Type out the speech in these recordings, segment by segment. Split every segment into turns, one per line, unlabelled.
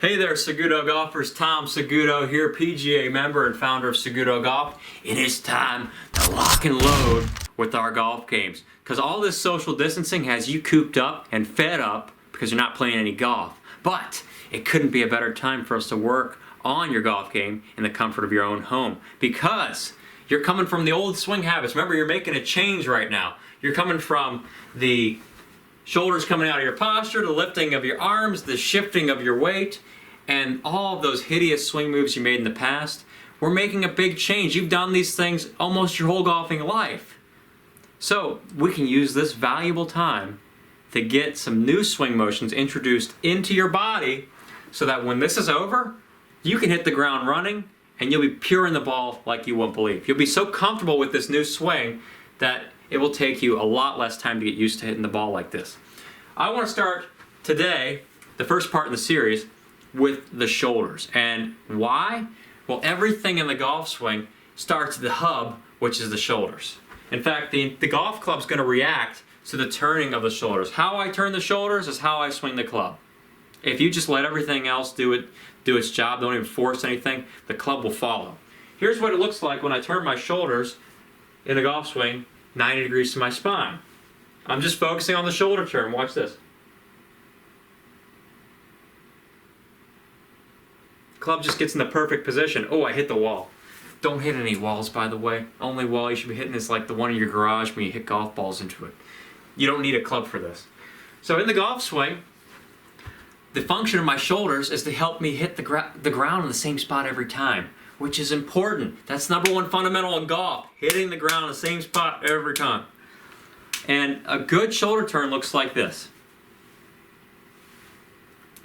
Hey there, Saguto golfers. Tom Saguto here, PGA member and founder of Saguto Golf. It is time to lock and load with our golf games, because all this social distancing has you cooped up and fed up because you're not playing any golf. But it couldn't be a better time for us to work on your golf game in the comfort of your own home, because you're coming from the old swing habits. Remember, you're making a change right now. You're coming from the shoulders coming out of your posture, the lifting of your arms, the shifting of your weight, and all of those hideous swing moves you made in the past. We're making a big change. You've done these things almost your whole golfing life. So we can use this valuable time to get some new swing motions introduced into your body so that when this is over, you can hit the ground running and you'll be pure in the ball like you won't believe. You'll be so comfortable with this new swing that it will take you a lot less time to get used to hitting the ball like this. I want to start today, the first part in the series, with the shoulders. And why? Well, everything in the golf swing starts at the hub, which is the shoulders. In fact, the golf club's going to react to the turning of the shoulders. How I turn the shoulders is how I swing the club. If you just let everything else do its job, don't even force anything, the club will follow. Here's what it looks like when I turn my shoulders in a golf swing 90 degrees to my spine. I'm just focusing on the shoulder turn. Watch this. Club just gets in the perfect position. Oh, I hit the wall. Don't hit any walls, by the way. Only wall you should be hitting is like the one in your garage when you hit golf balls into it. You don't need a club for this. So in the golf swing, the function of my shoulders is to help me hit the ground in the same spot every time, which is important. That's number one fundamental in golf, hitting the ground in the same spot every time. And a good shoulder turn looks like this.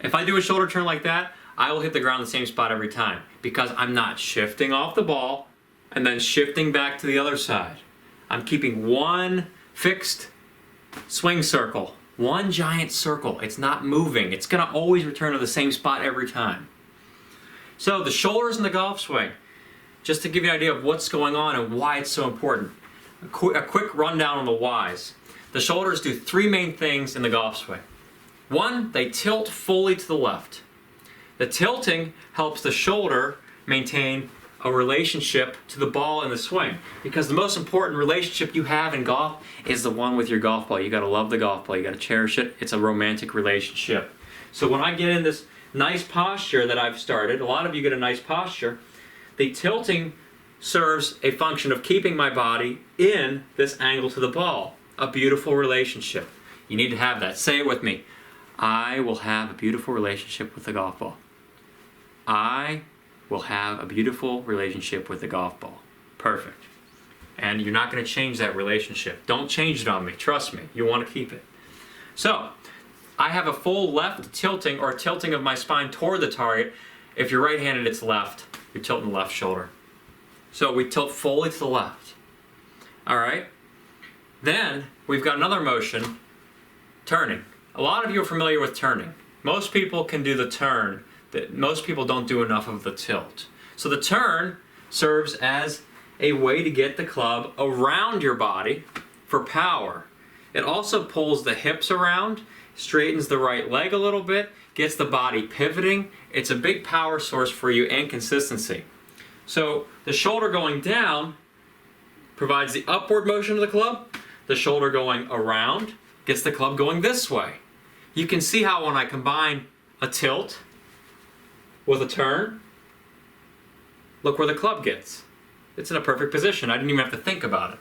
If I do a shoulder turn like that, I will hit the ground in the same spot every time, because I'm not shifting off the ball and then shifting back to the other side. I'm keeping one fixed swing circle, one giant circle. It's not moving. It's going to always return to the same spot every time. So the shoulders in the golf swing, just to give you an idea of what's going on and why it's so important. A quick rundown on the whys. The shoulders do three main things in the golf swing. One, they tilt fully to the left. The tilting helps the shoulder maintain a relationship to the ball in the swing, because the most important relationship you have in golf is the one with your golf ball. You got to love the golf ball. You got to cherish it. It's a romantic relationship. So when I get in this nice posture that I've started, a lot of you get a nice posture, the tilting serves a function of keeping my body in this angle to the ball. A beautiful relationship. You need to have that. Say it with me. I will have a beautiful relationship with the golf ball. I will have a beautiful relationship with the golf ball. Perfect. And you're not going to change that relationship. Don't change it on me. Trust me. You want to keep it. So, I have a full left tilting, or tilting of my spine toward the target. If you're right-handed, it's left. You're tilting the left shoulder. So we tilt fully to the left. All right? Then, we've got another motion, turning. A lot of you are familiar with turning. Most people can do the turn. Most people don't do enough of the tilt. So the turn serves as a way to get the club around your body for power. It also pulls the hips around, straightens the right leg a little bit, gets the body pivoting. It's a big power source for you and consistency. So the shoulder going down provides the upward motion of the club. The shoulder going around gets the club going this way. You can see how when I combine a tilt with a turn, look where the club gets. It's in a perfect position. I didn't even have to think about it.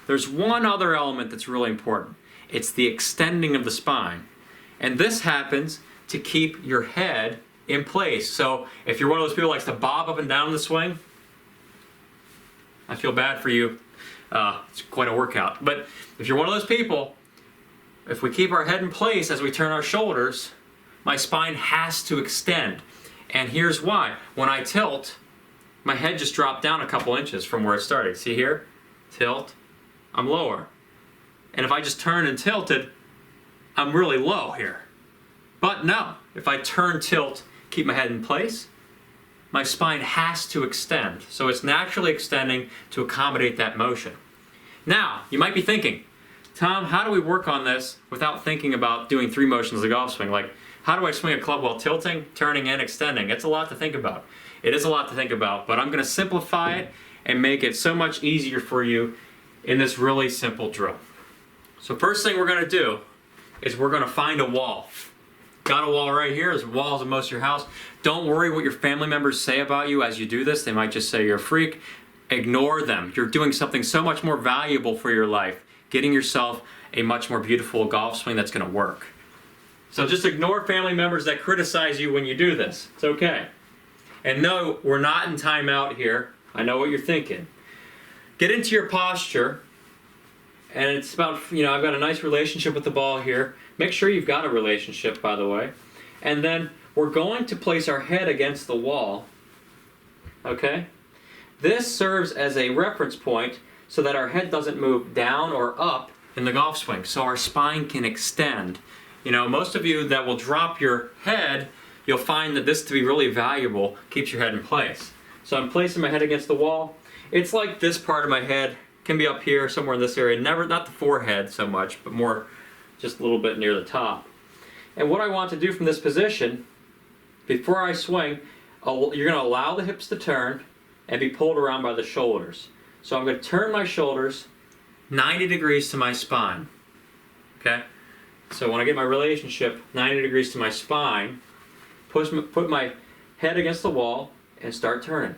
There's one other element that's really important. It's the extending of the spine. And this happens to keep your head in place. So if you're one of those people who likes to bob up and down in the swing, I feel bad for you. It's quite a workout. But if you're one of those people, if we keep our head in place as we turn our shoulders, my spine has to extend. And here's why. When I tilt, my head just dropped down a couple inches from where it started. See here? Tilt. I'm lower. And if I just turn and tilted, I'm really low here. But no, if I turn, tilt, keep my head in place, my spine has to extend. So it's naturally extending to accommodate that motion. Now, you might be thinking, Tom, how do we work on this without thinking about doing three motions of the golf swing? Like how do I swing a club while tilting, turning, and extending? It's a lot to think about. It is a lot to think about, but I'm going to simplify it and make it so much easier for you in this really simple drill. So first thing we're going to do is we're going to find a wall. Got a wall right here. There's walls in most of your house. Don't worry what your family members say about you as you do this. They might just say you're a freak. Ignore them. You're doing something so much more valuable for your life, getting yourself a much more beautiful golf swing that's going to work. So just ignore family members that criticize you when you do this. It's okay. And no, we're not in timeout here. I know what you're thinking. Get into your posture. And it's about, I've got a nice relationship with the ball here. Make sure you've got a relationship, by the way. And then we're going to place our head against the wall. Okay? This serves as a reference point so that our head doesn't move down or up in the golf swing, so our spine can extend. Most of you that will drop your head, you'll find that this to be really valuable, keeps your head in place. So I'm placing my head against the wall. It's like this part of my head can be up here, somewhere in this area. Not the forehead so much, but more just a little bit near the top. And what I want to do from this position, before I swing, you're going to allow the hips to turn and be pulled around by the shoulders. So I'm going to turn my shoulders 90 degrees to my spine. Okay? So when I get my relationship 90 degrees to my spine, put my head against the wall and start turning.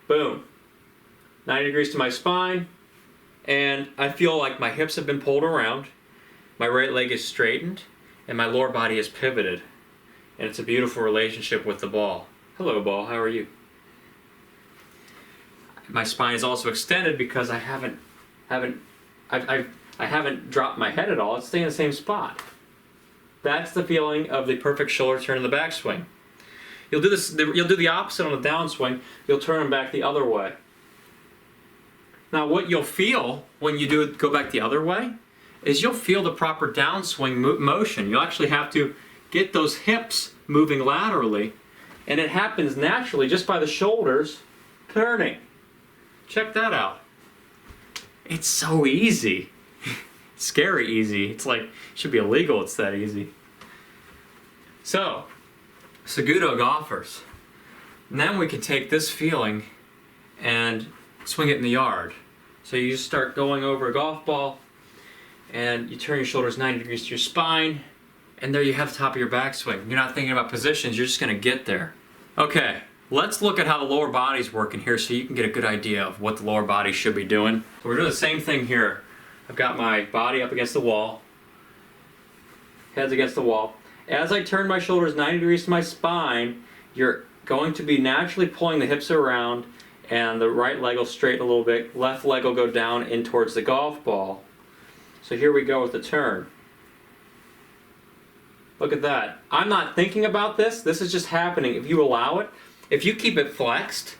Boom. 90 degrees to my spine, and I feel like my hips have been pulled around, my right leg is straightened, and my lower body is pivoted. And it's a beautiful relationship with the ball. Hello, ball, how are you? My spine is also extended because I haven't dropped my head at all. It's staying in the same spot. That's the feeling of the perfect shoulder turn in the backswing. You'll do the opposite on the downswing. You'll turn them back the other way. Now what you'll feel when you go back the other way is you'll feel the proper downswing motion. You'll actually have to get those hips moving laterally, and it happens naturally just by the shoulders turning. Check that out. It's so easy. Scary easy. It's like, it should be illegal, it's that easy. So, Saguto golfers. And then we can take this feeling and swing it in the yard. So you just start going over a golf ball, and you turn your shoulders 90 degrees to your spine, and there you have the top of your backswing. You're not thinking about positions, you're just going to get there. Okay, let's look at how the lower body's working here so you can get a good idea of what the lower body should be doing. So we're doing the same thing here. I've got my body up against the wall, head's against the wall. As I turn my shoulders 90 degrees to my spine, you're going to be naturally pulling the hips around, and the right leg will straighten a little bit, left leg will go down in towards the golf ball. So here we go with the turn. Look at that. I'm not thinking about this. This is just happening. If you allow it, if you keep it flexed,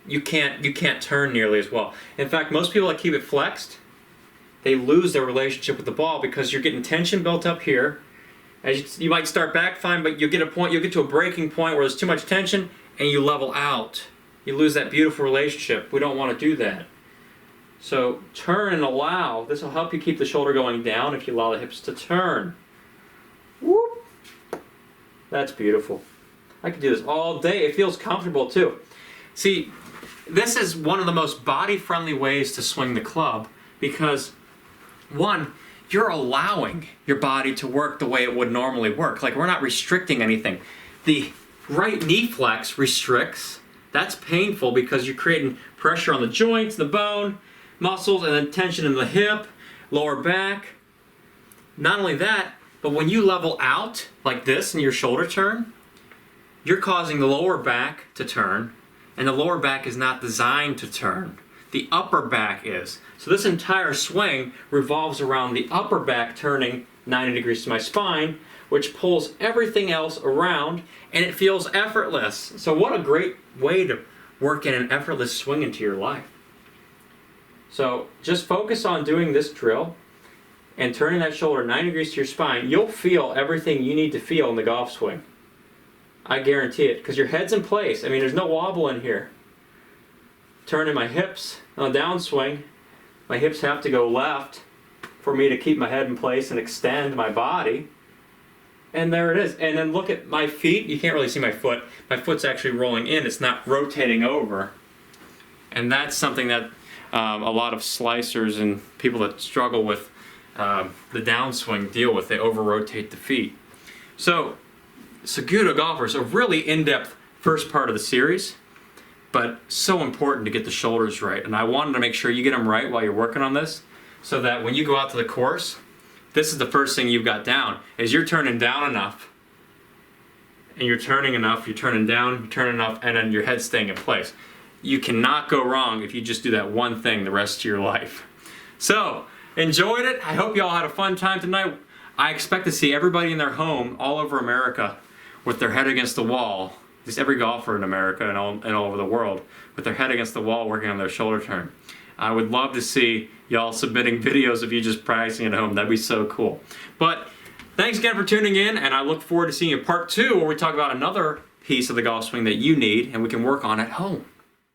you can't turn nearly as well. In fact, most people that keep it flexed, they lose their relationship with the ball because you're getting tension built up here. As you might start back fine, but you'll get to a breaking point where there's too much tension and you level out. You lose that beautiful relationship. We don't want to do that. So turn and allow. This will help you keep the shoulder going down if you allow the hips to turn. Whoop. That's beautiful. I could do this all day. It feels comfortable too. See, this is one of the most body-friendly ways to swing the club because, one, you're allowing your body to work the way it would normally work. Like, we're not restricting anything. The right knee flex restricts. That's painful because you're creating pressure on the joints, the bone, muscles, and then tension in the hip, lower back. Not only that, but when you level out like this in your shoulder turn, you're causing the lower back to turn, and the lower back is not designed to turn. The upper back is. So this entire swing revolves around the upper back turning 90 degrees to my spine, which pulls everything else around, and it feels effortless. So what a great way to work in an effortless swing into your life. So just focus on doing this drill and turning that shoulder 90 degrees to your spine. You'll feel everything you need to feel in the golf swing. I guarantee it, because your head's in place. I mean, there's no wobble in here. Turning my hips on a downswing, my hips have to go left for me to keep my head in place and extend my body. And there it is. And then look at my feet. You can't really see my foot. My foot's actually rolling in. It's not rotating over. And that's something that a lot of slicers and people that struggle with the downswing deal with. They over-rotate the feet. So, Saguto golfers, a really in-depth first part of the series, but so important to get the shoulders right. And I wanted to make sure you get them right while you're working on this, so that when you go out to the course, this is the first thing you've got down, is you're turning down enough, and you're turning enough, you're turning down, you're turning enough, and then your head's staying in place. You cannot go wrong if you just do that one thing the rest of your life. So, enjoyed it. I hope you all had a fun time tonight. I expect to see everybody in their home all over America with their head against the wall. Just every golfer in America and all over the world with their head against the wall working on their shoulder turn. I would love to see y'all submitting videos of you just practicing at home. That'd be so cool. But thanks again for tuning in, and I look forward to seeing you part 2 where we talk about another piece of the golf swing that you need and we can work on at home.